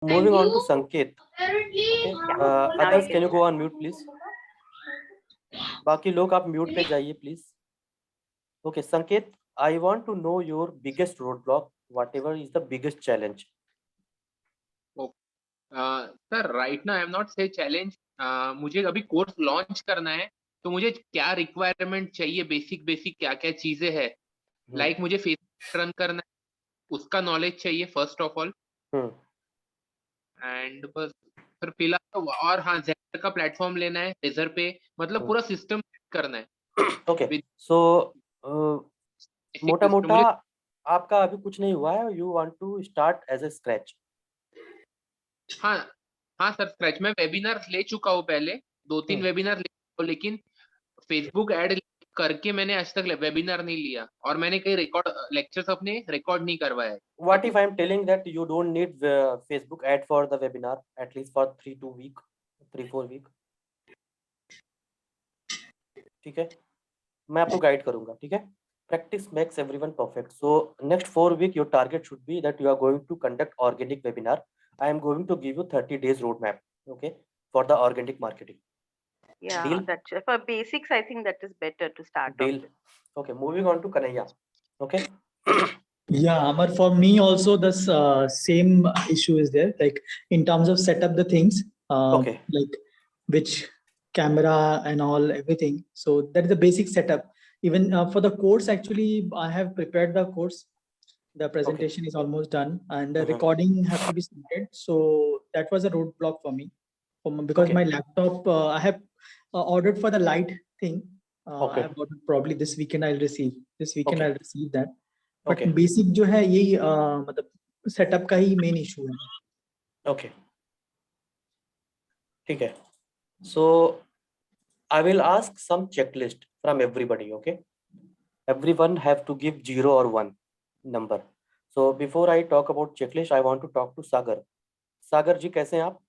Moving on to Sanket. Okay. Others, can you go on mute, please? बाकी लोग आप mute पे जाइए please. Okay, Sanket, I want to know your biggest roadblock, whatever is the biggest challenge. Sir, right now I am not say challenge. मुझे अभी course launch करना है, तो मुझे क्या रिक्वायरमेंट चाहिए, बेसिक क्या क्या चीजें है. लाइक मुझे फेसबुक रन करना है, उसका नॉलेज चाहिए फर्स्ट ऑफ ऑल. एंड बस फिर फिलहाल तो, और हाँ, ज़ेंडर का प्लेटफॉर्म लेना है, रेजर पे, मतलब पूरा सिस्टम करना है. ओके, सो मोटा मोटा आपका अभी कुछ नहीं हुआ है. You want to start as a scratch. हाँ हाँ सर, स्क्रैच में वेबिनार ले चुका हूँ पहले, 2-3 वेबिनार ले चुका हूँ, लेकिन फेसबुक ऐड करके मैंने आज तक वेबिनार नहीं लिया, और मैंने कई रिकॉर्ड लेक्चर्स अपने रिकॉर्ड नहीं करवाए. What if I am telling that you don't need Facebook ad for the webinar at least for 3-4 week? ठीक है, मैं आपको गाइड करूंगा. ठीक है, practice makes everyone perfect. So next 4 week your target should be that you are going to conduct organic webinar. I am going to give you 30 days roadmap, okay, for the organic marketing. Yeah, deal? that's for basics. I think that is better to start. Deal. Okay, moving on to Kanhaiya. Okay. Yeah, Amar, for me also the same issue is there, like in terms of set up the things, Okay. like which camera and all, everything. So that is the basic setup. Even for the course, actually, I have prepared the course. The presentation is almost done, and the recording has to be started. So that was a roadblock for me, because my laptop, I have ordered for the light thing. I have ordered, probably this weekend I'll receive. This weekend I'll receive that. But basic जो है यही मतलब setup का ही main issue है. Okay, ठीक है. So I will ask some checklist from everybody. Okay, everyone have to give 0 और 1 number. So before I talk about checklist, I want to talk to Sagar. Sagar ji, कैसे हैं आप?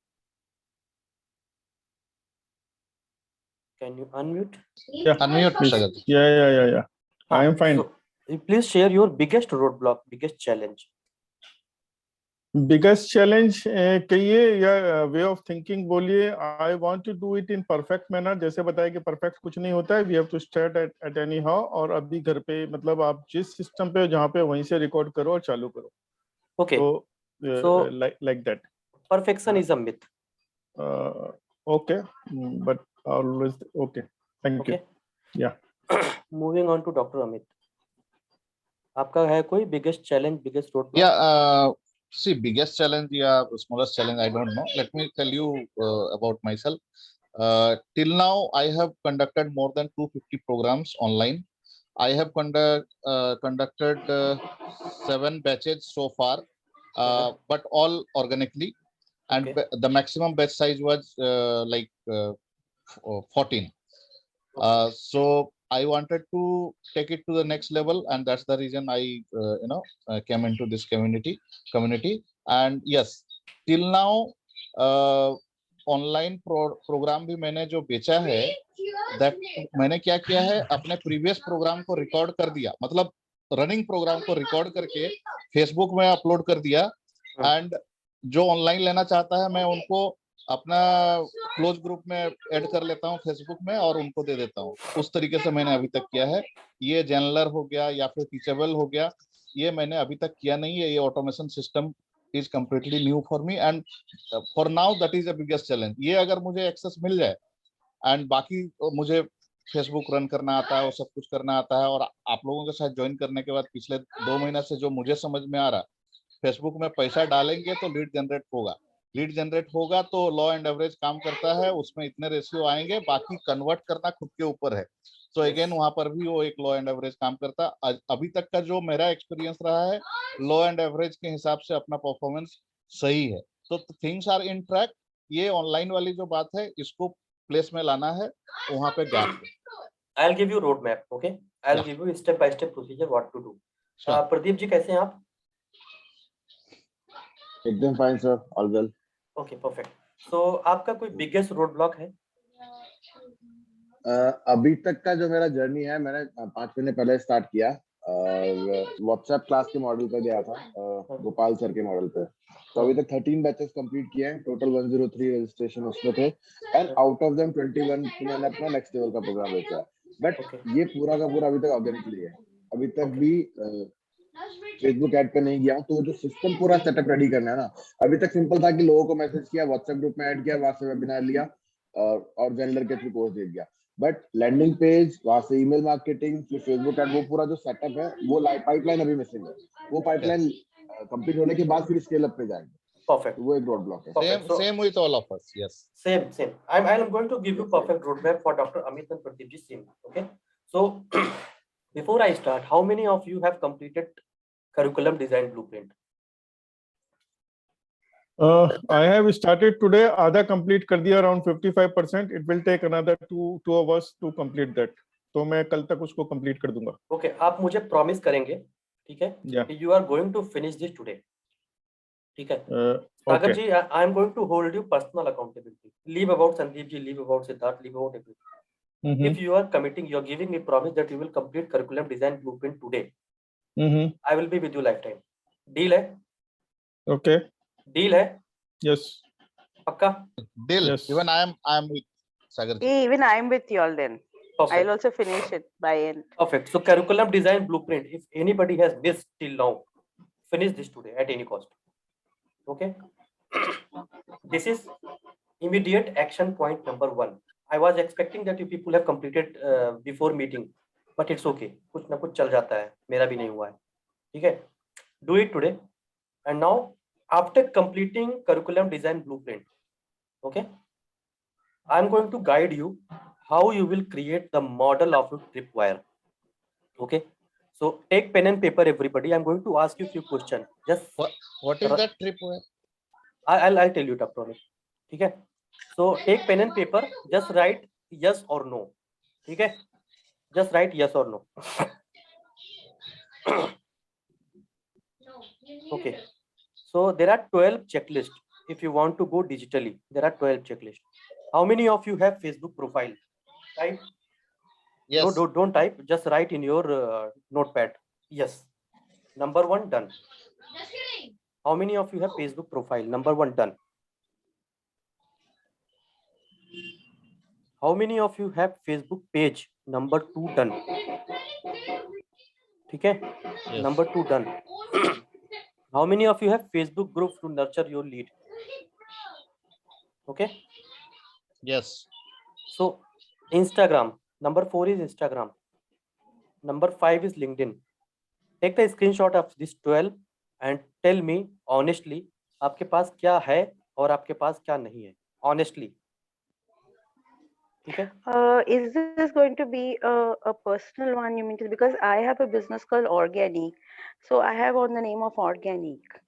Can you unmute? Unmute, Sagar. Yeah. I am fine. So, please share your biggest roadblock, biggest challenge. Biggest challenge कहिए या वे of thinking बोलिए. I want to do it in perfect manner. जैसे बताया कि perfect कुछ नहीं होता है. We have to start at anyhow. और अभी घर पे, मतलब आप जिस सिस्टम पे जहाँ पे वहीं से रिकॉर्ड करो और चालू करो. Okay, so like that. Perfection is a myth. Okay, but always okay. Thank you. Yeah. Moving on to Dr. Amit. आपका है कोई biggest challenge, biggest roadblock? Yeah, see, biggest challenge, yeah, smallest challenge, I don't know. Let me tell you about myself. Till now, I have conducted more than 250 programs online. I have conducted 7 batches so far, but all organically. And the maximum batch size was like 14. So I wanted to take it to the next level, and that's the reason I came into this community. And yes, till now online program भी मैंने जो बेचा है, that मैंने क्या किया है, अपने प्रीवियस प्रोग्राम को रिकॉर्ड कर दिया, मतलब रनिंग प्रोग्राम को रिकॉर्ड करके फेसबुक में अपलोड कर दिया. एंड जो ऑनलाइन लेना चाहता है, मैं उनको अपना क्लोज ग्रुप में ऐड कर लेता हूँ फेसबुक में और उनको दे देता हूँ. उस तरीके से मैंने अभी तक किया है. ये जनरल हो गया या फिर टीचेबल हो गया, ये मैंने अभी तक किया नहीं है. ये automation system is completely new for me, and for now that is the biggest challenge. ये अगर मुझे एक्सेस मिल जाए, एंड बाकी मुझे फेसबुक रन करना आता है, वो सब कुछ करना आता है, और आप लोगों के साथ ज्वाइन करने के बाद पिछले 2 महीना से जो मुझे समझ में आ रहा, फेसबुक में पैसा डालेंगे तो लीड जनरेट होगा. लीड जनरेट होगा तो लॉ एंड एवरेज काम करता है, उसमें इतने रेशियो आएंगे, बाकी कन्वर्ट करना खुद के ऊपर है. तो अगेन वहां पर भी वो एक लॉ एंड एवरेज काम करता. अभी तक का जो मेरा एक्सपीरियंस रहा है, लॉ एंड एवरेज के हिसाब से अपना परफॉर्मेंस सही है. तो थिंग्स आर इन ट्रैक. ये ऑनलाइन वाली जो बात है, इसको प्लेस में लाना है, वहां पे गैप है. I'll give you road map, okay? I'll give you step by step procedure what to do. Pradeep ji, कैसे हैं आप? एकदम fine sir, all well. Okay, perfect. So आपका कोई बिगेस्ट रोड ब्लॉक है? अभी तक का जो मेरा जर्नी है, मैंने 5 महीने पहले स्टार्ट किया. व्हाट्सएप क्लास के मॉडल पे गया था, गोपाल सर के मॉडल पे. तो अभी तक 13 बैचेस कंप्लीट किए हैं, टोटल 103 रजिस्ट्रेशन उसमें थे, एंड आउट ऑफ देम 21 मैंने अपना नेक्स्ट लेवल का प्रोग्राम बेचा है। But Okay. ये पूरा का पूरा अभी तक ऑर्गेनिकली है, अभी तक Okay. भी फेसबुक ऐड पे नहीं गया हूँ। तो जो सिस्टम पूरा सेटअप रेडी करना है ना, अभी तक सिंपल था कि लोगों को मैसेज किया, व्हाट्सएप ग्रुप में ऐड किया, वहां से वेबिनार लिया और वेंडर के थ्रू कोर्स दे दिया। बट लैंडिंग पेज, वहां से ईमेल मार्केटिंग, फिर फेसबुक ऐड, वो पूरा जो सेटअप है, वो पाइपलाइन अभी मिसिंग है। वो पाइपलाइन कंप्लीट होने के बाद फिर स्केल अप पे जाएंगे। Perfect. वो एक रोड ब्लॉक है। Perfect. So, Same with all of us. Yes. same. I'm going to give you perfect roadmap for Dr. Amit and Pradeep ji. Same. Okay. So before I start, how many of you have completed curriculum design blueprint? I have started today. आधा complete कर दिया, around 55%. It will take another two hours to complete that. तो मैं कल तक उसको complete कर दूंगा. Okay. आप मुझे promise करेंगे, ठीक है? Yeah. कि you are going to finish this today. ठीक है? Sagar Okay. ji, I am going to hold you personal accountability. Leave about Sandeep ji, leave about Siddharth, leave about everything. Mhm. If you are committing, you are giving me promise that you will complete curriculum design blueprint today. Mhm. I will be with you lifetime. Deal है? Okay. Deal है? Yes. पक्का? Deal. Yes. Even I am with Sagar ji. Yeah, even I'm with you all then. I'll Perfect. also finish it by end. Perfect. So curriculum design blueprint, if anybody has missed till now, finish this today at any cost. Okay. This is immediate action point number 1. I was expecting that you people have completed before meeting, but it's okay. कुछ ना कुछ चल जाता है, मेरा भी नहीं हुआ है, ठीक है? Do it today. And now, after completing curriculum design blueprint, okay, I'm going to guide you how you will create the model of your tripwire. Okay. So take pen and paper, everybody. I'm going to ask you a few questions. Just What is that tripwire? I'll tell you, Dr. Amit. Okay. So take pen and paper. Just write yes or no. Okay. Just write yes or no. Okay. So there are 12 checklists. If you want to go digitally, there are 12 checklists. How many of you have Facebook profile? Type. Yes. No, don't type. Just write in your notepad. Yes. Number 1 done. How many of you have Facebook profile? Number 1 done. How many of you have Facebook page? Number 2 done. Okay. Yes. Number 2 done. How many of you have Facebook group to nurture your lead? Okay. Yes. So Instagram. Number 4 is Instagram. Number 5 is LinkedIn. Take the screenshot of this 12 and tell me honestly आपके पास क्या है और आपके पास क्या नहीं है. Honestly. Okay. Is this going to be a personal one? You mean because I have a business called Organic, so I have on the name of Organic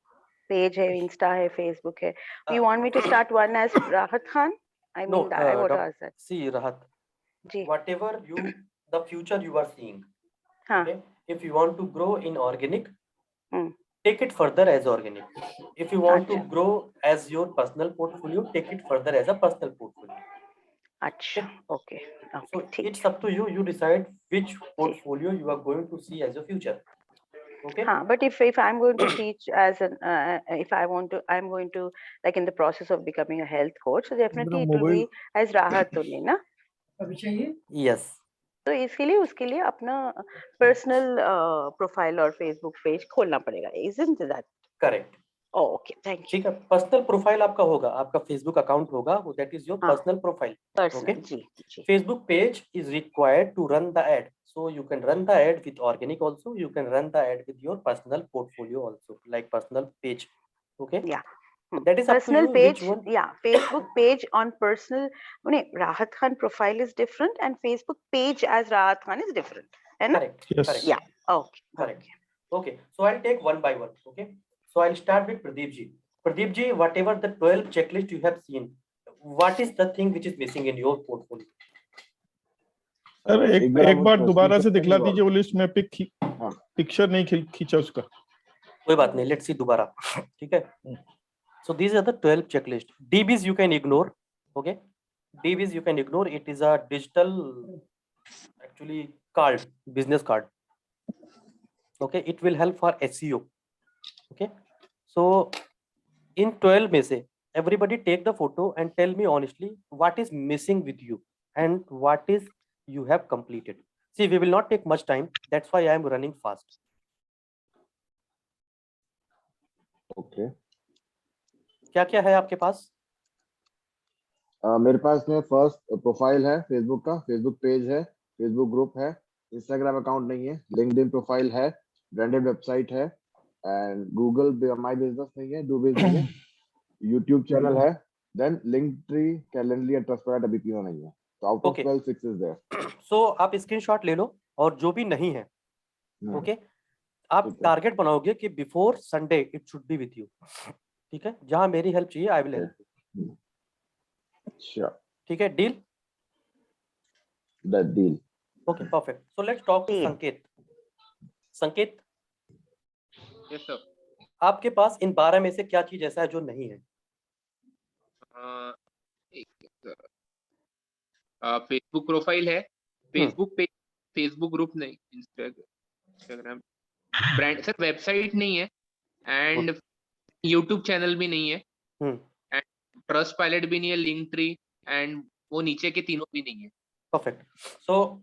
page hai, Insta hai, Facebook hai. You want me to start one as Rahat Khan? I mean, No, I want to ask that. see Rahat, Ji. whatever the future you are seeing, Haan. okay, if you want to grow in organic, take it further as organic. If you want to Acha. grow as your personal portfolio, take it further as a personal portfolio. Acha. Okay. So Okay. it's up to you. You decide which portfolio you are going to see as a future. Okay. But if I'm going to teach as an if I want to, I'm going to like in the process of becoming a health coach, so definitely it will be as Rahat only, na? Yes. तो इसके लिए उसके लिए अपना personal profile और Facebook page खोलना पड़ेगा, isn't that? Correct. Okay, thank you. ठीक है, पर्सनल प्रोफाइल आपका होगा, आपका फेसबुक अकाउंट होगा, that is your personal profile. Okay. जी. Facebook page is required to run the ad, so you can run the ad with organic also, you can run the ad with your personal portfolio also, like personal page. Okay. Yeah. That is personal up to you, page. which one? Yeah, Facebook page on personal. No, Rahat Khan profile is different, and Facebook page as Rahat Khan is different. Correct. Yes. Correct. Yeah. Okay. Correct. Okay. So I'll take one by one. Okay. So I'll start with Pradeep ji. Pradeep ji, whatever the 12 checklist you have seen, what is the thing which is missing in your portfolio? Sir एक बार दोबारा से दिखला दीजिए वो list में. Picture नहीं खींचा उसका. कोई बात नहीं, लेट्स सी दोबारा. ठीक है. So these are the 12 checklist. DBs you can ignore. Okay. DBs you can ignore. It is a digital actually card, business card. Okay. It will help for SEO. Okay. So इन 12 में से everybody take the photo and tell me honestly what is missing with you and what is you have completed. See, we will not take much time, that's why I am running fast. Okay क्या क्या है आपके पास? मेरे पास में first profile है Facebook का, फेसबुक पेज है, फेसबुक ग्रुप है, इंस्टाग्राम अकाउंट नहीं है, लिंक्डइन प्रोफाइल है, ब्रांडेड वेबसाइट है, एंड गूगल माई बिजनेस नहीं है, डूबिज नहीं है, यूट्यूब चैनल है, then Linktree, Calendly and Trustpad अभी तीनों नहीं है, तो out of Okay. 12 6 is there. So आप स्क्रीनशॉट ले लो और जो भी नहीं है, ओके, आप ठीक है। टारगेट बनाओगे कि before Sunday it should be with you, ठीक है? जहां मेरी हेल्प चाहिए आई विल हेल्प यू, अच्छा, ठीक है? Deal? That deal. Okay, perfect. So let's talk to Deal. Sanket. संकेत, यस सर. आपके पास इन 12 में से क्या चीज ऐसा है जो नहीं है? फेसबुक प्रोफाइल है, फेसबुक पेज, फेसबुक ग्रुप नहीं, इंस्टाग्राम ब्रांड सर, वेबसाइट नहीं है, एंड यूट्यूब चैनल भी नहीं है, एंड ट्रस्ट पायलट भी नहीं है, लिंक ट्री, एंड वो नीचे के तीनों भी नहीं है. परफेक्ट. सो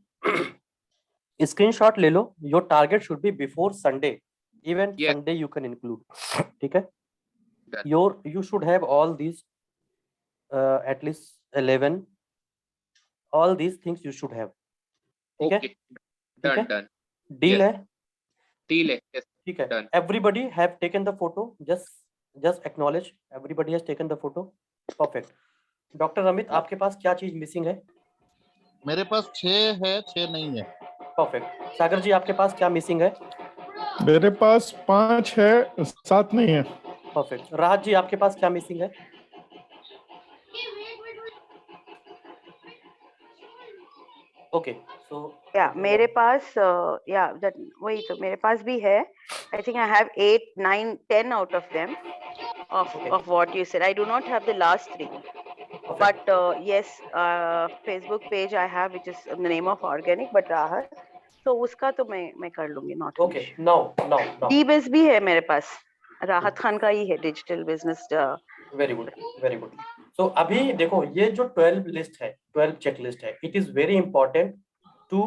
स्क्रीनशॉट ले लो. Your target should be before Sunday, even Yes. Sunday you can include, ठीक है? Done. You should have all these at least 11, all these things you should have, ठीक है? Okay. ठीक है? Done, done. Deal Yes. है? Deal है. Yes. ठीक है. Done. Everybody have taken the photo, just acknowledge everybody has taken the photo. Perfect. Doctor Amit, आपके पास क्या चीज मिसिंग है? मेरे पास 6 है, 6 नहीं है। परफेक्ट. सागर जी, आपके पास क्या मिसिंग है? मेरे पास 5 है, 7 नहीं है। परफेक्ट. राज जी, आपके पास क्या मिसिंग है? ओके, सो Yeah, मेरे पास yeah, that वही तो मेरे पास भी है. I think I have 8, 9, 10 out of them Okay. of what you said. I do not have the last 3, but yes, Facebook page I have, which is in the name of organic, but राहत, तो उसका तो मैं कर लूंगी, not an okay, issue. Now D-Biz भी है मेरे पास, राहत खान का ही है, digital business. Very good, very good. So अभी देखो, ये जो 12 लिस्ट है, 12 चेक लिस्ट है, it is very important to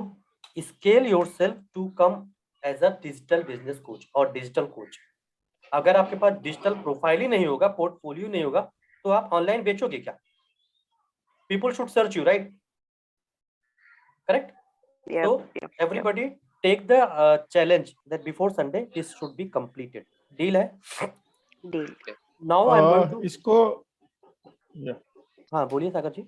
scale yourself to come as a digital business coach और डिजिटल कोच. अगर आपके पास डिजिटल प्रोफाइल ही नहीं होगा, पोर्टफोलियो नहीं होगा, तो आप ऑनलाइन बेचोगे क्या? People should search you, right? Correct? So everybody take the challenge that before Sunday this should be completed. Deal है? Deal. Now I'm going to इसको हाँ, बोलिए सागर जी.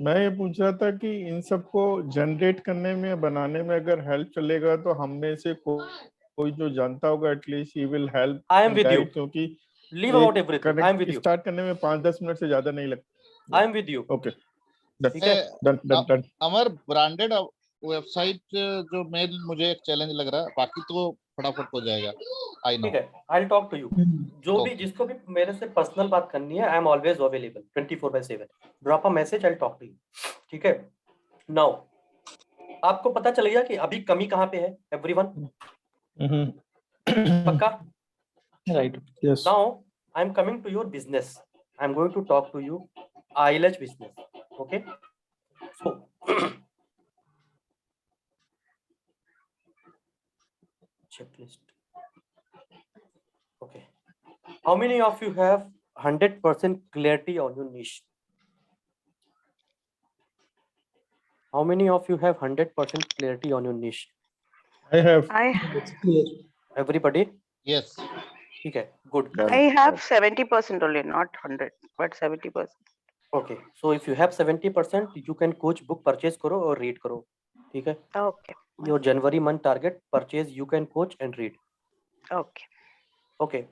मैं ये पूछ रहा था कि इन सबको जनरेट करने में, बनाने में अगर हेल्प चलेगा तो हम में से कोई जो जानता होगा at least he will help. I am with you. क्योंकि Leave about everything. I am with you. Start करने में 5-10 मिनट से ज्यादा नहीं लगता. I am with you. Okay, ठीक है? डन. अमर, ब्रांडेड वेबसाइट जो मेल मुझे एक चैलेंज लग रहा है, बाकी तो फटाफट हो जाएगा. I know. ठीक है. I'll talk to you. जो भी जिसको भी मेरे से पर्सनल बात करनी है, I am always available 24/7. Drop a message, I'll talk to you. ठीक है? Now आपको पता चल गया कि अभी कमी कहाँ पे है, everyone? पक्का? Right. Yes. Now I'm coming to your business. I'm going to talk to you ILH business. Okay. So checklist. Okay. How many of you have 100% clarity on your niche? How many of you have 100% clarity on your niche? I have. It's clear. Everybody? Yes. ठीक है. Good. I have 70% only, not 100, but 70%. Okay. So if you have 70%, you can coach book purchase करो और read करो. ठीक है? Okay. Your January month target purchase you can coach and read. Okay. Okay.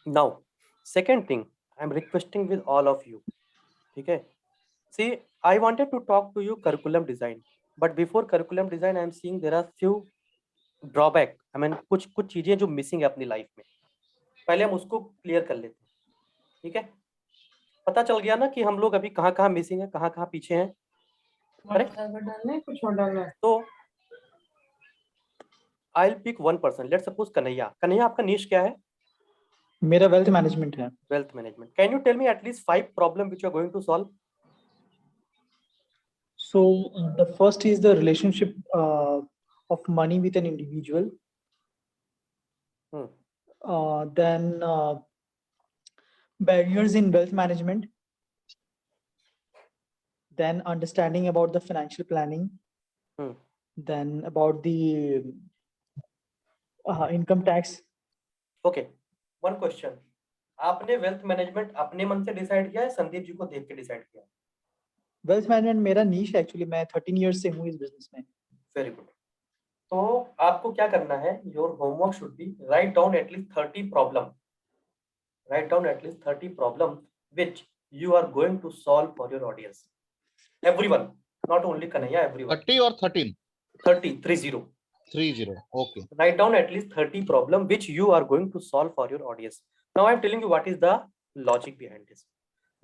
Now, second thing, I'm requesting with all of you. ठीक है? See, I wanted to talk to you curriculum design, but before curriculum design, I'm seeing there are few drawback. I mean, कुछ चीजें जो missing है अपनी life में. पहले हम उसको क्लियर कर लेते हैं. ठीक है? पता चल गया ना कि हम लोग अभी कहाँ मिसिंग है, कहाँ पीछे हैं. करेक्ट? तो I'll pick one person. Let's suppose Kanhaiya. Kanhaiya, आपका niche क्या है? मेरा वेल्थ मैनेजमेंट है. Wealth management. Can you tell me at least 5 problems which you are going to solve? So the first is the relationship of money with an individual. Then barriers in wealth management. Then understanding about the financial planning. Then about the income tax. Okay, one question. आपने wealth management अपने मन से decide किया है, संदीप जी को देख के decide किया? वेल्थ मैनेजमेंट मेरा नीश एक्चुअली, मैं 13 इयर्स से हूँ इस बिजनेस में. Very good. तो आपको क्या करना है? Your homework should be right down at least 30 problem. Write down at least 30 problems which you are going to solve for your audience. Everyone, not only Kanhaiya, everyone. 30 or 13? 30, 30. 30, okay. Write down at least 30 problems which you are going to solve for your audience. Now I am telling you what is the logic behind this.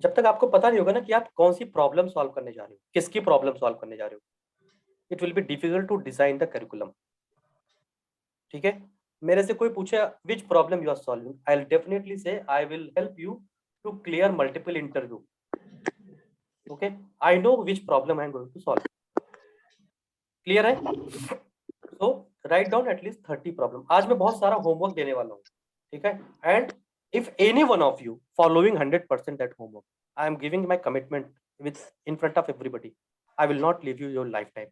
जब तक आपको पता नहीं होगा ना कि आप कौन सी प्रॉब्लम सॉल्व करने जा रहे हो, किसकी प्रॉब्लम सॉल्व करने जा रहे हो, it will be difficult to design the curriculum. ठीक है, मेरे से कोई पूछे which problem you are solving, I will definitely say I will help you to clear multiple interview. Okay, I know which problem I am going to solve. Clear है? So write down at least 30 problem. आज मैं बहुत सारा homework देने वाला हूँ. ठीक है, and if any one of you following 100% that homework, I am giving my commitment with in front of everybody, I will not leave you your life time.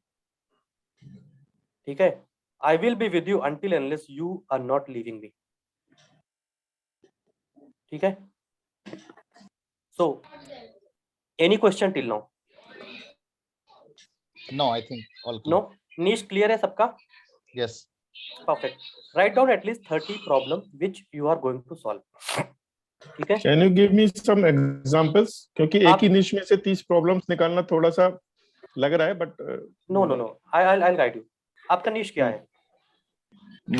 ठीक है, I will be with you until unless you are not leaving me. ठीक है? So, any question till now? No, I think all clear. No? Niche clear है सबका? Yes. Perfect. Write down at least 30 problems which you are going to solve. ठीक है? Can you give me some examples? क्योंकि एक ही niche में से 30 problems निकालना थोड़ा सा लग रहा है, but no. I'll guide you. आपका niche क्या है?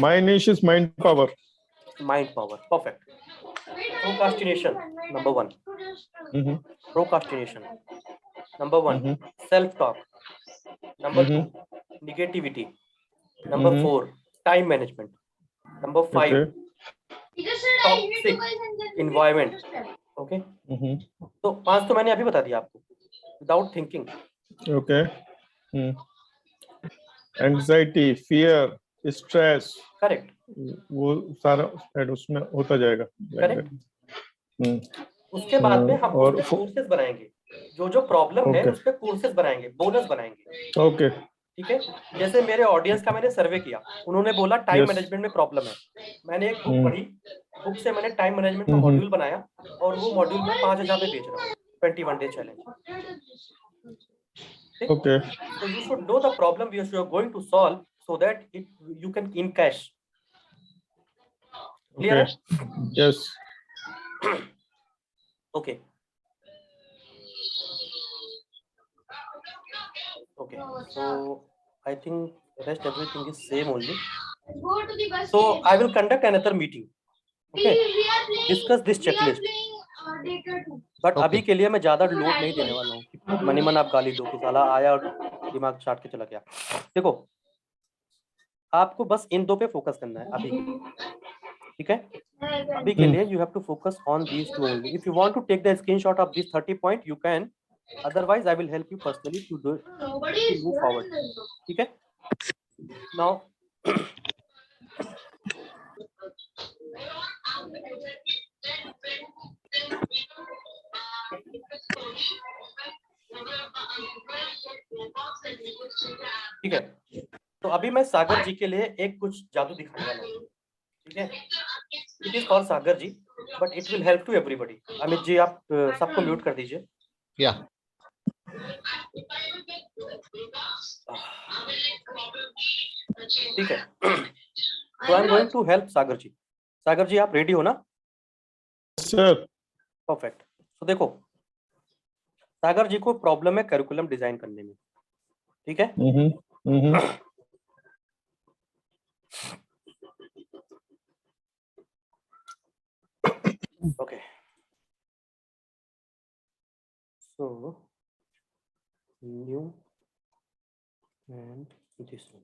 My niche is mind power. Mind power. Perfect. Procrastination, number 1. Procrastination. Number 1. Self-talk. Number 2. Negativity. Number 4. Time management. Number 5. Toxic environment. Okay. तो 5 तो मैंने अभी बता दिया आपको. Without thinking. Okay. Anxiety, fear, stress. Correct. वो सारा ऐड उसमें होता जाएगा. करेक्ट. उसके बाद में हम उस पे कोर्सेज बनाएंगे. जो प्रॉब्लम है उस पे कोर्सेज बनाएंगे, बोनस बनाएंगे. ओके. ठीक है, जैसे मेरे ऑडियंस का मैंने सर्वे किया, उन्होंने बोला टाइम मैनेजमेंट में प्रॉब्लम है. मैंने एक बुक पढ़ी, बुक से मैंने टाइम मैनेजमेंट का मॉड्यूल बनाया और वो मॉड्यूल में 5000 में बेच रहा हूँ. 21 day challenge. Okay. So you should know the problem you are going to solve so that you can in cash. Clear? Okay. Yes. Okay. Okay. So I think rest everything is same only. So I will conduct another meeting. Okay. Discuss this checklist. But अभी के लिए मैं ज्यादा load नहीं देने वाला हूँ. Money मन आप गाली दो कि साला आया और दिमाग चाट के चला गया. देखो, आपको बस इन 2 पे फोकस करना है अभी. ठीक है, अभी के लिए you have to focus on these 2 only. If you want to take the screenshot of this 30 point you can, otherwise I will help you personally to do move forward. ठीक है, नाउ ठीक है, तो अभी मैं सागर जी के लिए एक कुछ जादू दिखाने वाला हूँ. ठीक है, it is for Sagar ji but it will help to everybody. Amit ji आप सबको म्यूट कर दीजिए. या ठीक है, तो I am going to help Sagar ji. Sagar ji आप रेडी हो ना? सर. परफेक्ट. तो देखो, सागर जी को प्रॉब्लम है करिकुलम डिजाइन करने में. ठीक है, okay. So new and this one.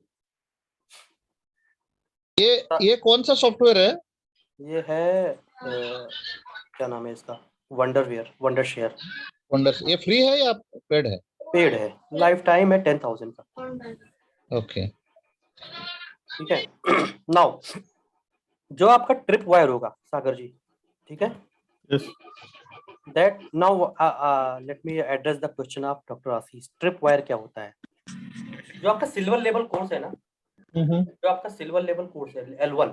ये कौन सा सॉफ्टवेयर है? ये है क्या नाम है इसका, वंडर शेयर वंडर, ये फ्री है या पेड है? पेड है, लाइफ टाइम है 10,000 का। ओके। ठीक है। नाउ जो आपका ट्रिप वायर होगा सागर जी, ठीक है, Yes. that now let me address the question of Dr. Ashish. Trip wire क्या होता है? जो आपका सिल्वर लेवल कोर्स है ना, जो आपका सिल्वर लेवल कोर्स है L1,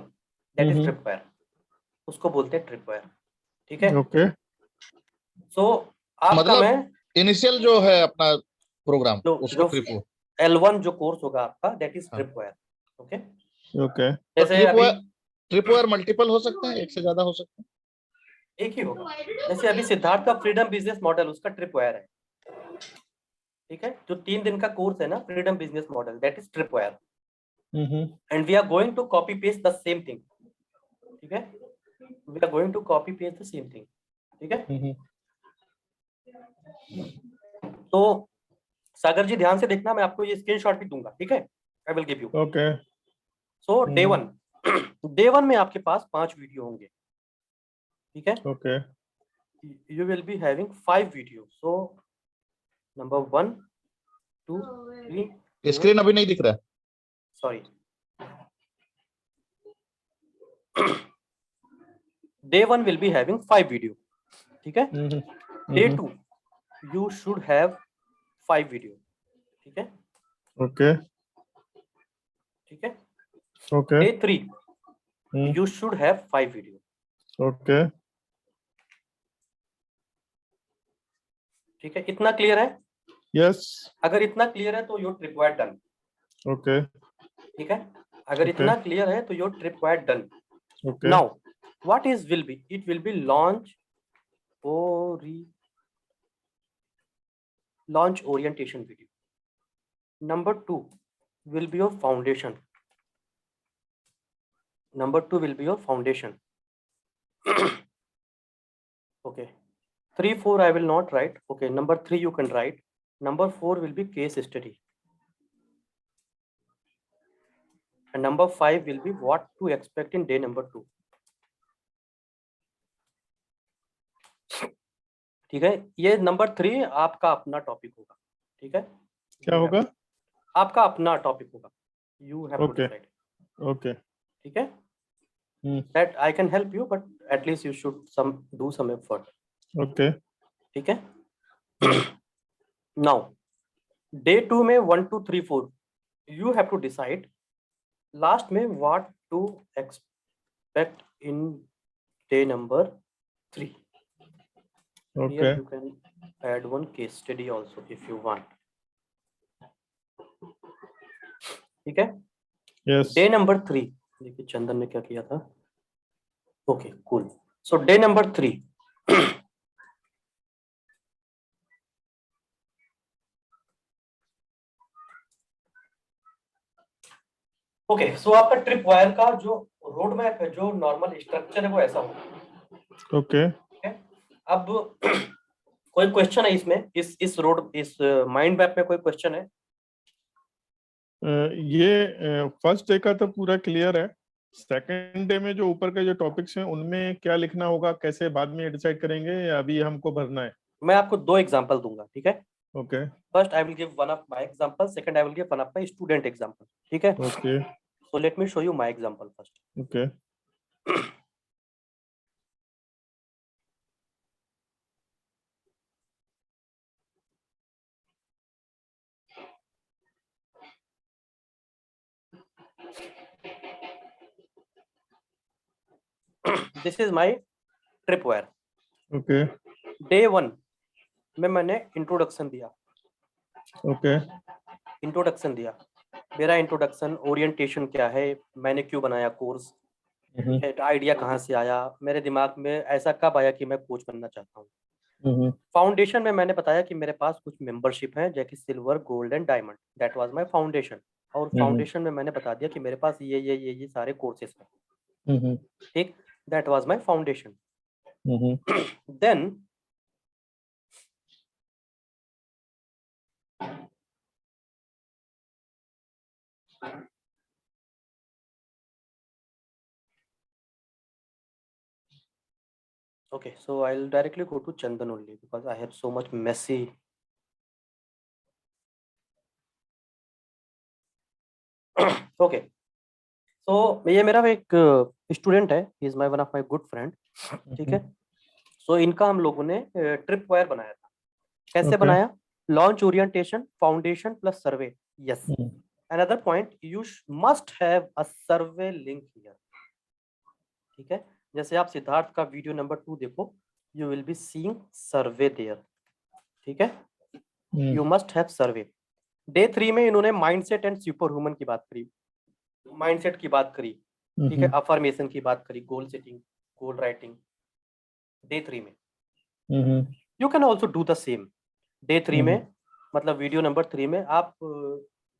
that is trip wire, उसको बोलते हैं ट्रिप वायर। ठीक है। Okay. सो आपका मतलब मैं इनिशियल जो है अपना प्रोग्राम जो उसको जो ट्रिप L1 जो कोर्स होगा आपका, दैट इज हाँ। Trip wire. ओके। Okay. तो जैसे अभी ट्रिप वायर मल्टीपल हो सकते हैं, एक से ज्यादा हो सकते हैं? एक ही होगा। जैसे अभी सिद्धार्थ का फ्रीडम बिजनेस मॉडल, उसका ट्रिप वायर है। ठीक है, जो 3 दिन का कोर्स है ना, freedom business model, that is tripwire, and we are going to copy paste the same thing. ठीक है, we are going to copy paste the same thing. ठीक है। तो सागर जी ध्यान से देखना, मैं आपको ये स्क्रीनशॉट भी दूंगा। ठीक है, I will give you. Okay. So day one में आपके पास 5 वीडियो होंगे। ठीक है, Okay. you will be having 5 videos. So number 1 2 3 screen अभी नहीं दिख रहा है। sorry, day 1 will be having 5 video. ठीक है। Day 2 you should have 5 video. ठीक है। Okay. ठीक है। Okay. Day 3 you should have 5 video. Okay. ठीक है, इतना क्लियर है? Yes. अगर इतना क्लियर है तो your trip wire done. Okay. ठीक है, अगर इतना क्लियर है तो your trip wire done. Okay. Now what is will be, it will B launch orientation video. Number 2 will be your foundation. Number 2 will be your foundation. Okay, 3 4 I will not write. Okay, number 3 you can write. Number 4 will be case study, and number 5 will be what to expect in day number 2. ठीक है, ये number 3 आपका अपना topic होगा। ठीक है, क्या होगा? आपका अपना टॉपिक होगा। You have to decide. Okay. ठीक है, that I can help you, but at least you should do some effort. Okay. ठीक है। Now day 2 में 1 2 3 4 you have to decide. Last में what to expect in day number 3. Okay. Here you can add one case study also if you want. ठीक है। Yes. Day number 3, देखिए चंदन ने क्या किया था। Okay, cool. So day number 3. Okay, सो आपका trip wire का जो रोड मैप है, जो नॉर्मल स्ट्रक्चर है, वो ऐसा होगा। Okay. अब कोई क्वेश्चन है इसमें, इस माइंड मैप में कोई क्वेश्चन है? ये फर्स्ट डे का तो पूरा क्लियर है। सेकंड डे में जो ऊपर के जो टॉपिक्स हैं उनमें क्या लिखना होगा, कैसे बाद में डिसाइड करेंगे या अभी हमको भरना है? मैं आपको 2 एग्जांपल दूंगा। ठीक है, okay. First I will give one of my example, second I will give one of my student example. ठीक है, okay. So let me show you my example first. Okay. This is my trip wire. Okay. Day 1 में मैंने introduction दिया। Okay. Introduction दिया, मेरा introduction, orientation क्या है, मैंने क्यों बनाया कोर्स, आइडिया कहाँ से आया, मेरे दिमाग में ऐसा कब आया कि मैं कोच बनना चाहता हूँ। फाउंडेशन में मैंने बताया कि मेरे पास कुछ मेंबरशिप है, जैसे silver, gold and diamond, that was my foundation. और फाउंडेशन में मैंने बता दिया कि मेरे पास ये सारे कोर्सेस हैं। ठीक, that was my foundation. Then Okay, so I'll directly go to Chandan only because I have so much messy. Okay, so ये मेरा एक स्टूडेंट है, he is my one of my good friend, ठीक है। सो इनका हम लोगों ने ट्रिप वायर बनाया था। कैसे Okay. बनाया? Launch orientation, foundation plus survey. Yes, Hmm. Another point, you must have a survey link here, ठीक है। जैसे आप सिद्धार्थ का वीडियो नंबर 2 देखो, you will be seeing survey there, ठीक है। Hmm. You must have survey. Day 3 में इन्होंने माइंडसेट एंड सुपर ह्यूमन की बात करी, माइंडसेट की बात करी, ठीक है, अफर्मेशन की बात करी, गोल सेटिंग, गोल राइटिंग, डे 3 में। Hmm. You can also do the same day 3 में, मतलब वीडियो नंबर 3 में आप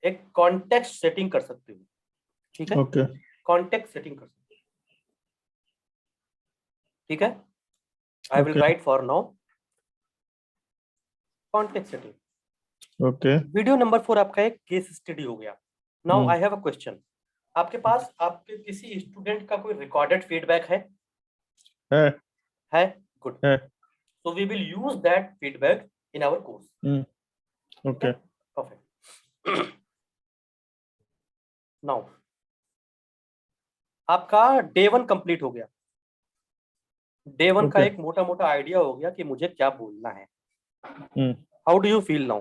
एक कॉन्टेक्स्ट सेटिंग कर सकते हो, ठीक है। Okay. कॉन्टेक्स्ट सेटिंग कर सकते हो, ठीक है। I will Okay. Right for now context setting. Okay. Video number 4 आपका एक केस स्टडी हो गया। Now Hmm. I have a question, आपके पास आपके किसी स्टूडेंट का कोई रिकॉर्डेड फीडबैक है? है। गुड। है। So we will use that feedback in our course. Okay. Perfect. Now, आपका डे 1 कंप्लीट हो गया। डे 1 का Okay. एक मोटा मोटा आइडिया हो गया कि मुझे क्या बोलना है। Hmm. How do you feel now?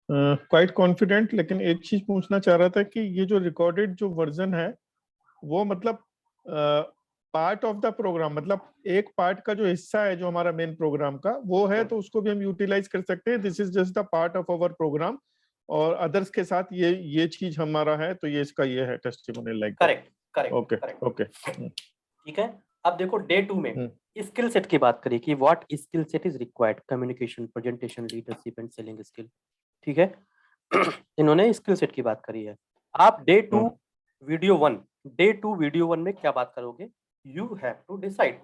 Quite confident, लेकिन एक चीज पूछना चाह रहा था कि ये जो रिकॉर्डेड जो वर्जन है वो मतलब पार्ट ऑफ द प्रोग्राम, मतलब एक पार्ट का जो हिस्सा है जो हमारा मेन प्रोग्राम का वो है, तो उसको भी हम यूटिलाइज कर सकते हैं। This is just the part of our program और अदर्स के साथ ये चीज हमारा है, तो ये इसका ये है testimonial like. Correct, correct, okay, correct. Okay, ठीक है। अब देखो डे 2 में स्किल सेट की बात करी कि what skill set is required, communication, presentation, leadership and selling skill, ठीक है। इन्होंने स्किल सेट की बात करी है। आप डे 2 वीडियो 1, डे 2 वीडियो 1 में क्या बात करोगे? You have to decide.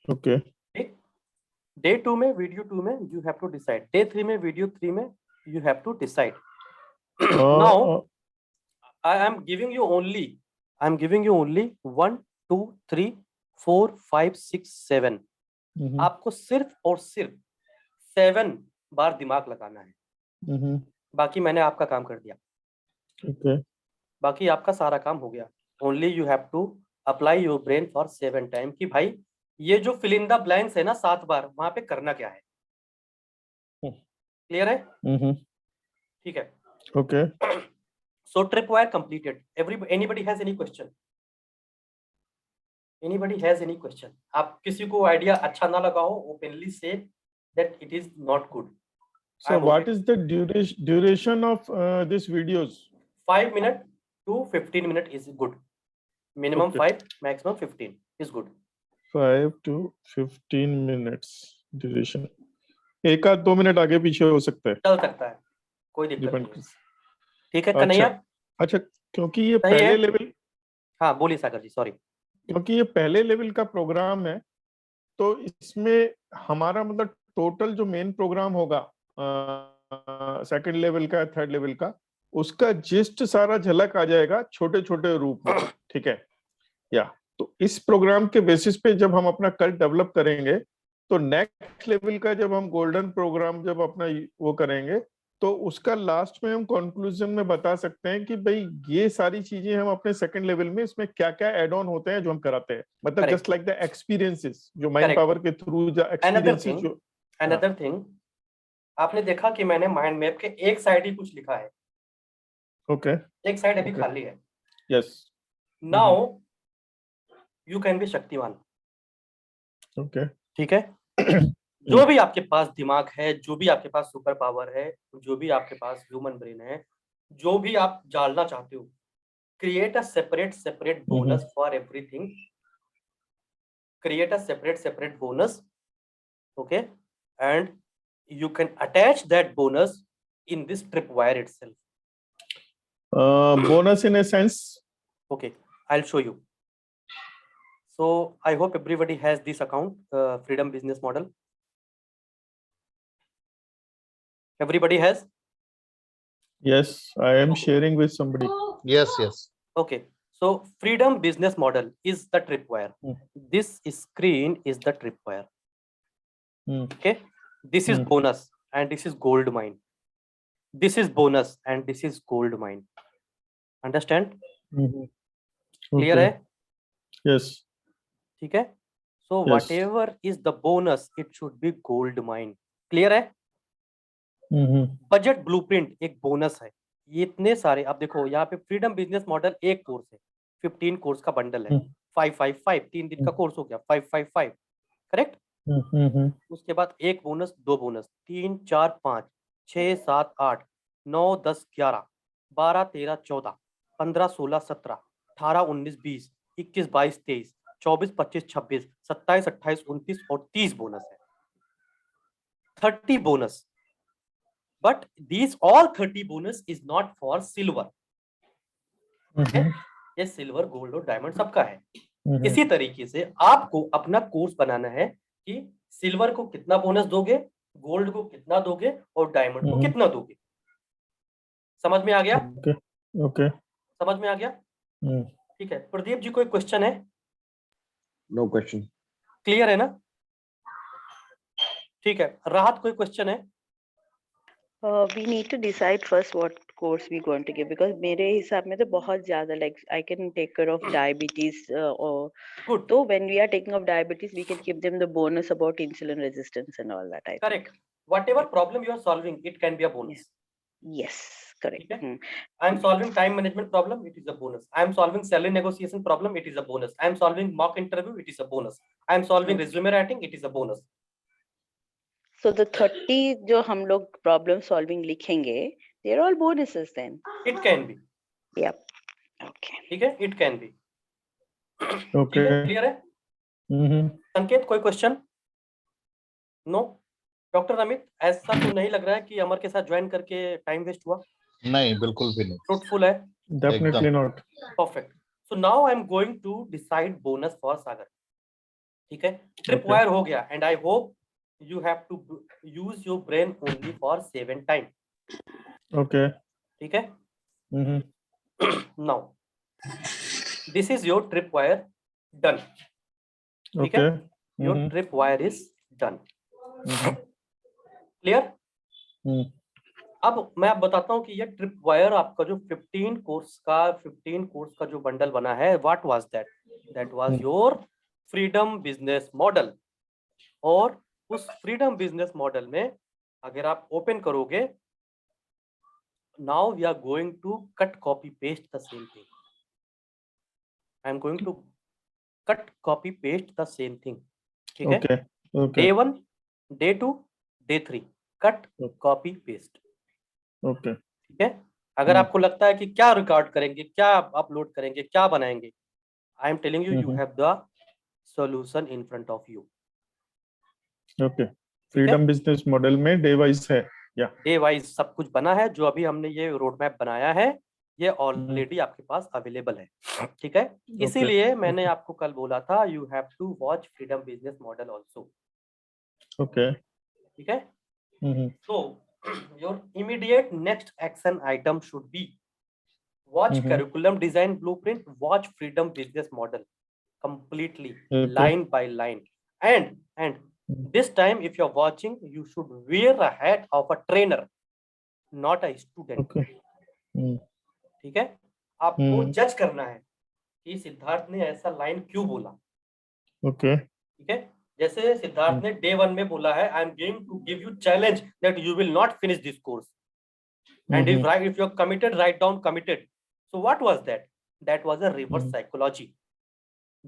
Okay. Day 2 में, वीडियो 2 में you have to decide, day 3 में, वीडियो 3 में you have to decide. Now I am giving you only 1 2 3 4 5 6 7, आपको सिर्फ और सिर्फ 7 बार दिमाग लगाना है। बाकी मैंने आपका काम कर दिया। ओके। बाकी आपका सारा काम हो गया। Only you have to apply your brain for 7 time कि भाई ये जो फिल इन द ब्लैंक्स है ना 7 बार, वहां पे करना क्या है। क्लियर है? ठीक है। Okay. So trip wire completed. Anybody has any question? Anybody has any question? आप किसी को आइडिया अच्छा ना लगा हो, openly say that it is not good. So what is the duration of these videos? 5 minutes to 15 minutes is good. Minimum Okay. 5, maximum 15 is good. 5 to 15 minutes duration. 1 आध 2 minute आगे पीछे हो सकता है, चल सकता है, कोई दिक्कत डिपेंड। नहीं है। ठीक है कन्हैया? अच्छा, क्योंकि ये सही है? पहले लेवल, हाँ बोलिए सागर जी, सॉरी। क्योंकि ये पहले लेवल का प्रोग्राम है, तो इसमें हमारा मतलब टोटल जो मेन प्रोग्राम होगा सेकंड लेवल का, थर्ड लेवल का, उसका जिस्ट सारा झलक आ जाएगा छोटे छोटे रूप में, ठीक है या? तो इस प्रोग्राम के बेसिस पे जब हम अपना कल डेवलप करेंगे, तो नेक्स्ट लेवल का जब हम गोल्डन प्रोग्राम जब अपना वो करेंगे, तो उसका लास्ट में हम कंक्लूजन में बता सकते हैं कि भाई ये सारी चीजें हम अपने सेकंड लेवल में इसमें क्या क्या एड ऑन होते हैं जो हम कराते हैं, मतलब जस्ट लाइक द एक्सपीरियंसेस जो माइंड पावर के थ्रू जो एक्सपीरियंसेस जो। अनदर थिंग, आपने देखा कि मैंने माइंड मैप के एक साइड ही कुछ लिखा है। ओके। एक साइड अभी खाली है। Yes. Now you can be Shaktimaan. Okay. ठीक है। जो भी आपके पास दिमाग है, जो भी आपके पास सुपर पावर है, जो भी आपके पास ह्यूमन ब्रेन है, जो भी आप डालना चाहते हो, create a separate bonus for everything. Create a separate bonus, okay, and you can attach that bonus in this tripwire itself. Bonus in a sense? Okay, I'll show you. So I hope everybody has this account, Freedom Business Model. Everybody has? Yes, I am sharing with somebody. Yes, yes. Okay, So freedom business model is the tripwire. Hmm. This screen is the tripwire. Hmm. Okay, this is Hmm. bonus and this is gold mine. This is bonus and this is gold mine. Understand? Mhm. Clear Okay. है? Yes. ठीक है? So Yes. whatever is the bonus, it should be gold mine. Clear है? Mhm. Budget blueprint एक bonus है. ये इतने सारे, आप देखो यहाँ पे फ्रीडम बिजनेस मॉडल एक कोर्स है, 15 कोर्स का बंडल है, हम्म. 555 3 दिन का कोर्स हो गया, 555 करेक्ट. Mhm. उसके बाद एक बोनस, दो बोनस, 3 4 5 6 7 8 9 10 11 12 13 14 15 16 17 18 19 20 21 22 23 24 25 26 27 28 29 और 30 बोनस है, 30 bonus. But these all 30 bonus is not for silver. Mhm. ये सिल्वर, गोल्ड और डायमंड सबका है. Mhm. इसी तरीके से आपको अपना कोर्स बनाना है कि सिल्वर को कितना बोनस दोगे, गोल्ड को कितना दोगे और डायमंड को Mhm. कितना दोगे. समझ में आ गया? Okay. Okay. समझ में आ गया? Hmm. ठीक है. प्रदीप जी कोई क्वेश्चन है? No question. क्लियर है ना? ठीक है. राहत कोई क्वेश्चन है? We need to decide first what course we going to give, because मेरे हिसाब में तो बहुत ज़्यादा, like I can take care of diabetes or Good. so when we are taking of diabetes we can give them the bonus about insulin resistance and all that. I think. Correct. Whatever problem you are solving, it can be a bonus. Yes, correct. ठीक है? I am solving time management problem, it is a bonus. I am solving salary negotiation problem, it is a bonus. I am solving mock interview, it is a bonus. I am solving resume writing, it is a bonus. So the 30 जो हम लोग problem solving लिखेंगे, they are all bonuses then. It can be. Yep. Okay. ठीक है? It can be. Okay. ठीक है? Clear है? Mhm. संकेत कोई क्वेश्चन? नो. डॉक्टर अमित, ऐसा तो नहीं लग रहा है कि अमर के साथ ज्वाइन करके टाइम वेस्ट हुआ? नहीं, बिल्कुल भी नहीं. फ्रूटफुल है? Definitely not. Perfect. So now I am going to decide bonus for Sagar. ठीक है? Tripwire हो गया and I hope you have to use your brain only for 7 time. Okay. ठीक है? Mhm. Now this is your tripwire done. ठीक है? Okay. Your Mhm. tripwire is done. Mhm. Clear? Hmm. अब मैं आप बताता हूँ कि ये ट्रिपवायर आपका जो 15 कोर्स का जो बंडल बना है, what was that? That was your freedom business model. और उस फ्रीडम बिजनेस मॉडल में अगर आप ओपन करोगे, now we are going to cut copy paste the same thing. I am going to cut copy paste the same thing. ठीक है? Okay. Okay. Day 1, Day 2, Day 3 cut copy paste. Okay. ठीक है? अगर आपको लगता है कि क्या रिकॉर्ड करेंगे, क्या अपलोड करेंगे, क्या बनाएंगे, I am telling you, you have the solution in front of you. Okay. Freedom business model में डे वाइज है. या डे वाइज सब कुछ बना है. जो अभी हमने ये रोड मैप बनाया है, ये ऑलरेडी आपके पास अवेलेबल है. ठीक है? इसीलिए मैंने आपको कल बोला था, you have to watch freedom business model also. Okay. ठीक है? Mhm. So your immediate next action item should be watch curriculum design blueprint, watch freedom business model completely, line by line, and this time if you're watching, you should wear a hat of a trainer, not a student. Okay. ठीक है? आपको जज करना है कि सिद्धार्थ ने ऐसा line क्यों बोला. Okay. ठीक है? जैसे सिद्धार्थ ने डे 1 में बोला है, I am going to give you challenge that you will not finish this course, and if you are committed, write down committed. So what was that? That was a reverse psychology.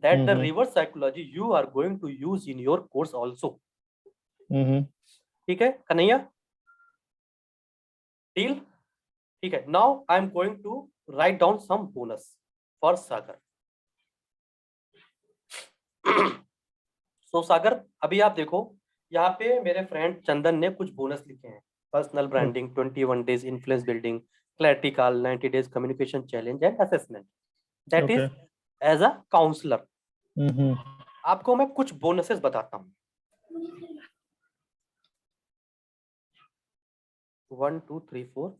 That the reverse psychology you are going to use in your course also. ठीक है Kanhaiya? Deal? ठीक है. Now I am going to write down some bonus for Sagar. So सागर, अभी आप देखो यहाँ पे मेरे फ्रेंड चंदन ने कुछ बोनस लिखे हैं. Personal branding, 21 days influence building, clarity call, 90 days communication challenge and assessment. That is as a counsellor. आपको मैं कुछ बोनसेस बताता हूँ. 1 2 3 4.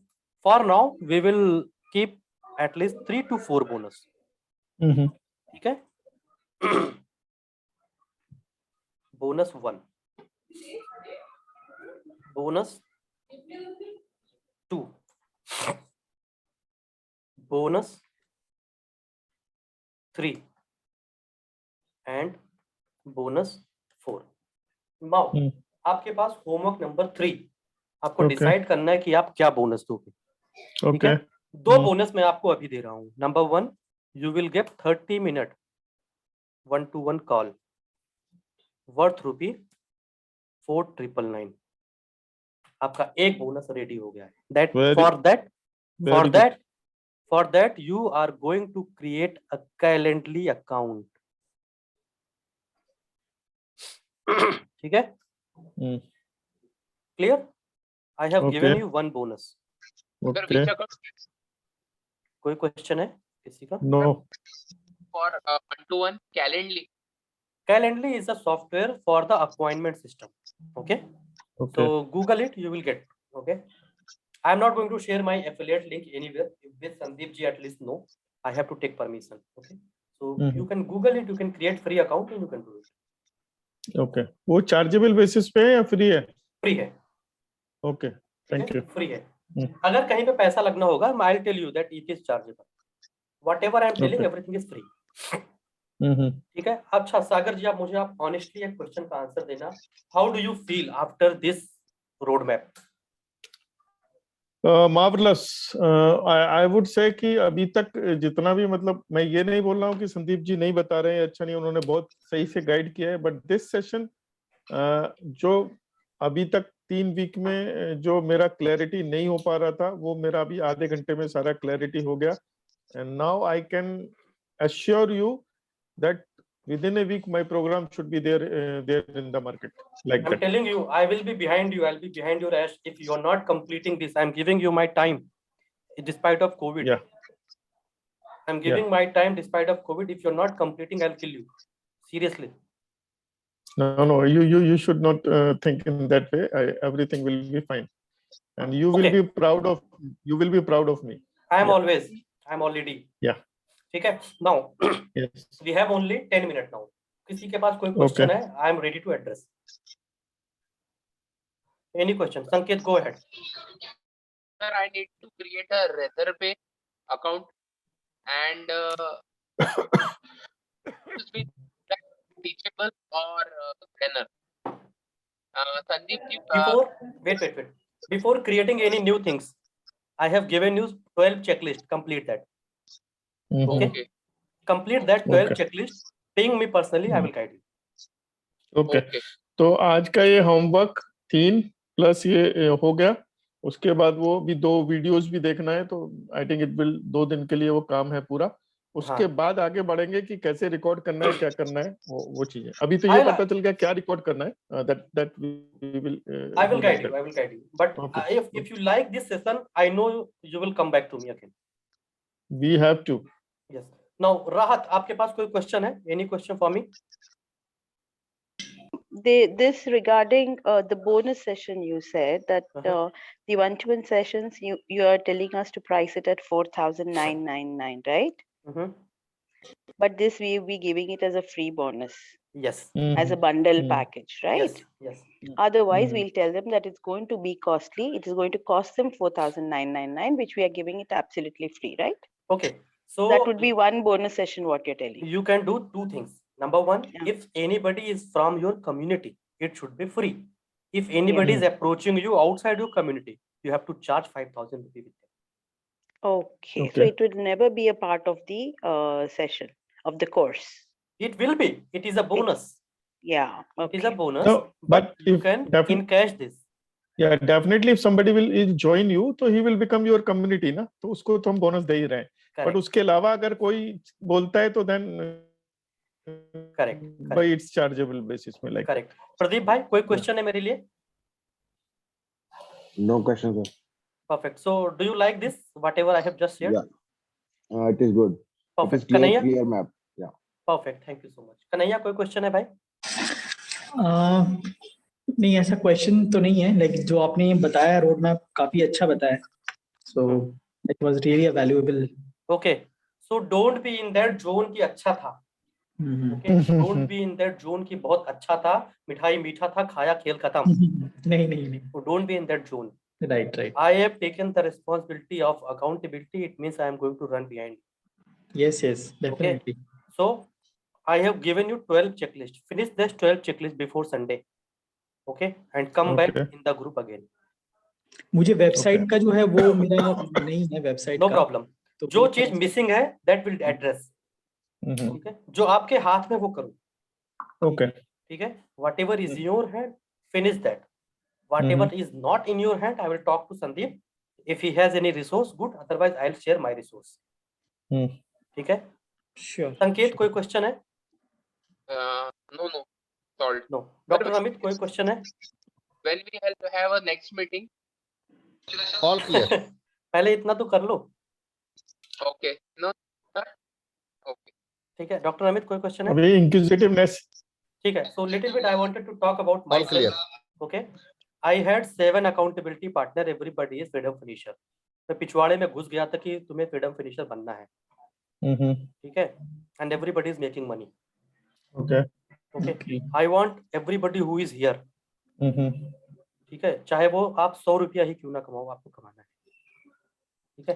For now we will keep at least 3 to 4 bonus. ठीक है। Bonus 1, bonus 2, bonus 3 and bonus 4। Now hmm. आपके पास homework number 3, आपको Okay. डिसाइड करना है कि आप क्या बोनस दोगे। ठीक है, Okay. 2 बोनस मैं आपको अभी दे रहा हूँ। Number 1, you will get 30 minute 1-to-1 call worth ₹4,999। आपका एक बोनस रेडी हो गया है। That for that you are going to create a Calendly account. ठीक है, clear? I have given Okay. You 1 bonus. Sir, Okay. which account कोई question है किसी का? No. for one-to-one Calendly? Calendly is a software for the appointment system. Okay. Okay. So Google it, you will get. Okay. I am not going to share my affiliate link anywhere. With Sandeep ji at least no. I have to take permission. Okay. So you can Google it. You can create free account and you can do it. Okay. वो chargeable basis पे है या free है? Free है। Okay. Thank you. Free है। अगर कहीं पे पैसा लगना होगा, I will tell you that it is chargeable. Whatever I am telling, everything is free. ठीक है। अच्छा सागर जी, आप मुझे ऑनेस्टली एक क्वेश्चन का आंसर देना। How do you feel after this road map? Marvellous. I would say कि अभी तक जितना भी, मतलब मैं ये नहीं बोल रहा हूँ कि संदीप जी नहीं बता रहे हैं, अच्छा नहीं, उन्होंने बहुत सही से गाइड किया है, बट दिस सेशन जो अभी तक 3 वीक में जो मेरा क्लैरिटी नहीं हो पा रहा था, वो मेरा अभी आधे घंटे में सारा क्लैरिटी हो गया। And now I can assure you that within a week my program should be there in the market like I'm that. telling you, I will be behind you. I'll be behind your ass if you are not completing this. I'm giving you my time despite of COVID. Yeah. I'm giving my time despite of COVID. If you're not completing, I'll kill you. Seriously. No, you should not think in that way. Everything will be fine, and you will be proud of me. I'm already. Yeah. ठीक है। Now Yes. we have only 10 minutes now. किसी के पास कोई question है? I am ready to address. Any question? Sanket, go ahead. Sir, I need to create a Razorpay account and this will be teachable or planner. Sandeep ji, Wait. Before creating any new things, I have given you 12 checklist. Complete that. Okay. Complete that 12 checklist. Ping me personally. I will guide you. Okay. तो आज का ये homework 3 plus ये हो गया। उसके बाद वो भी 2 वीडियोस भी देखना है, तो आई थिंक इट विल 2 दिन के लिए वो काम है पूरा। उसके बाद आगे बढ़ेंगे कि कैसे रिकॉर्ड करना है, क्या करना है, वो चीजें। अभी तो ये पता चल गया क्या रिकॉर्ड करना है। That we will I will guide you. But if you like this session, I know you will come back to me again. We have to. Yes. Now, Rahat, आपके पास कोई क्वेश्चन है? Any question for me? This regarding the bonus session, you said that the one-to-one sessions you are telling us to price it at 4,999, right? But this we will be giving it as a free bonus. Yes. As a bundle package, right? Yes. Otherwise, we'll tell them that it's going to be costly. It is going to cost them 4,999, which we are giving it absolutely free, right? Okay. So that would be one bonus session. What you're telling? You can do 2 things. Number 1, if anybody is from your community, it should be free. If anybody is approaching you outside your community, you have to charge 5,000 rupees with them. Okay. So it will never be a part of the session of the course. It will be. It is a bonus. Yeah. Okay. It is a bonus. No, but you can encash this. Yeah, definitely. If somebody will join you, तो he will become your community, ना? तो उसको तो हम bonus दे ही रहे हैं. But उसके अलावा अगर कोई बोलता है तो then correct. By its chargeable basis में like. Correct. प्रदीप भाई, कोई क्वेश्चन है मेरे लिए? No question, sir. Perfect. So, do you like this? Whatever I have just shared. Yeah. It is good. Perfect. It is clear map. Yeah. Perfect. Thank you so much. Kanhaiya, कोई question है भाई? नहीं, ऐसा question तो नहीं है, लेकिन जो आपने बताया रोड मैप काफी अच्छा बताया, so it was really a valuable. Okay. So don't be in that zone की अच्छा था, okay, don't be in that zone की बहुत अच्छा था, मिठाई मीठा था, खाया खेल खत्म, नहीं नहीं नहीं, so don't be in that zone. right. I have taken the responsibility of accountability. It means I am going to run behind. Yes, definitely. So I have given you 12 checklists. Finish this 12 checklist before Sunday, okay, and come back Okay. in the group again. मुझे website का जो है वो मेरा नहीं है website No का, problem. तो जो please चीज मिसिंग है that will address. ठीक है, जो आपके हाथ में वो करो. Okay. ठीक है, whatever is in your hand, finish that. Whatever is not in your hand, I will talk to Sandeep. If he has any resource, good. Otherwise, I'll share my resource. ठीक है. Sure. संकेत कोई question है? No, solved. No. Doctor Amit कोई question है? When we have a next meeting? All clear. पहले इतना तो कर लो. Okay. No. Okay. ठीक है. डॉक्टर अमित कोई क्वेश्चन है? अभी inquisitiveness. ठीक है. So little bit I wanted to talk about All clear. myself. Okay. I had 7 accountability partner. Everybody is freedom finisher. मैं पिछवाड़े में घुस गया था कि तुम्हें freedom finisher बनना है. ठीक है. And everybody is making money. Okay. Okay. I want everybody who is here. ठीक है. चाहे वो आप 100 रुपया ही क्यों ना कमाओ, आपको कमाना है. ठीक है.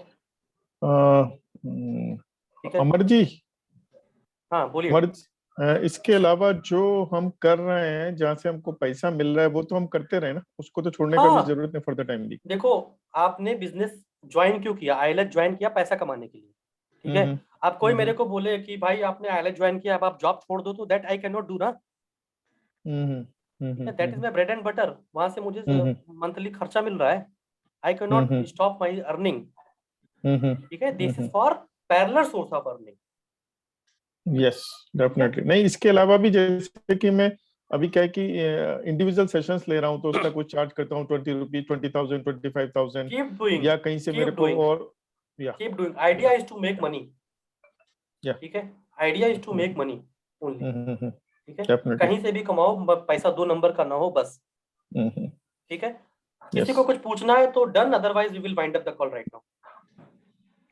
ठीक है. अमर जी. हाँ बोलिए. अमर, इसके अलावा जो हम कर रहे हैं, जहाँ से हमको पैसा मिल रहा है, वो तो हम करते रहे ना, उसको तो छोड़ने का भी जरूरत नहीं फॉर द टाइम भी. देखो, आपने बिजनेस ज्वाइन क्यों किया? आईएलएस ज्वाइन किया पैसा कमाने के लिए. ठीक है. आप कोई मेरे को बोले कि भाई आपने आईएलएस ज्वाइन किया, अब आप जॉब छोड़ दो, तो that I can not do ना. That is my bread and butter. वहां से मुझे मंथली खर्चा मिल रहा है. I can not stop my earning. ठीक है. This is for parallel source of earning. Yes, definitely. नहीं, इसके अलावा भी जैसे कि मैं अभी क्या है कि इंडिविजुअल सेशंस ले रहा हूँ, तो उसका कुछ चार्ज करता हूँ 20 रुपीज, 20,000, 25,000, या कहीं से मेरे को और keep doing. Idea is to make money. ठीक है. Idea is to make money only. ठीक है. कहीं से भी कमाओ, पैसा 2 नंबर का ना हो बस. ठीक है. किसी को कुछ पूछना है तो done, otherwise we will wind up the call right now.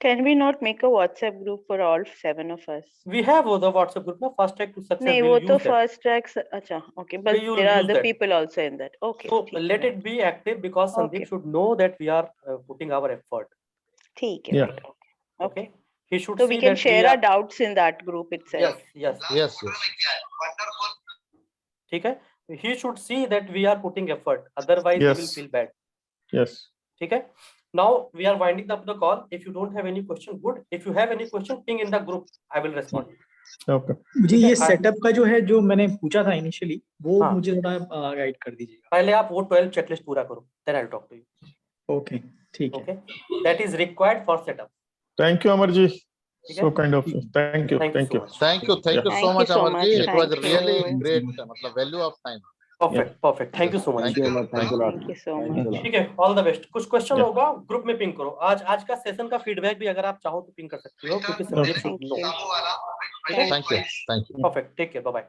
Can we not make a WhatsApp group for all 7 of us? We have the WhatsApp group, na Fast Track to Success. नहीं, वो तो Fast Track. अच्छा, okay, but there are other people also in that. Okay. So let it be active because Sandeep should know that we are putting our effort. ठीक है. Yeah. Okay. He should So see we can that share our doubts in that group itself. Yes. ठीक है. He should see that we are putting effort. Otherwise, he will feel bad. Yes. ठीक है. Now we are winding up the call. If you don't have any question, good. If you have any question, ping in the group. I will respond. Okay. मुझे ये setup का जो है, जो मैंने पूछा था इनिशियली, वो हाँ. मुझे थोड़ा गाइड कर दीजिएगा. पहले आप वो 12 चेकलिस्ट पूरा करो, then I'll talk to you. Okay, ठीक है. Okay. That is required for setup. Thank you, Amar ji. ठीक है. So kind of. Thank you. Thank you so much. Thank you so Thank much, you so Amar ji. much. It was Thank really you. great. मतलब value of time. Perfect. Thank you so much. Thank you. Thank you a lot. Thank you so much. ठीक है. All the best. कुछ question Yeah. होगा group में ping करो. आज का session का फीडबैक भी अगर आप चाहो तो पिंग कर सकते हो, क्योंकि Sandeep should Thank no. you. Thank you. Perfect. Take care. Bye bye.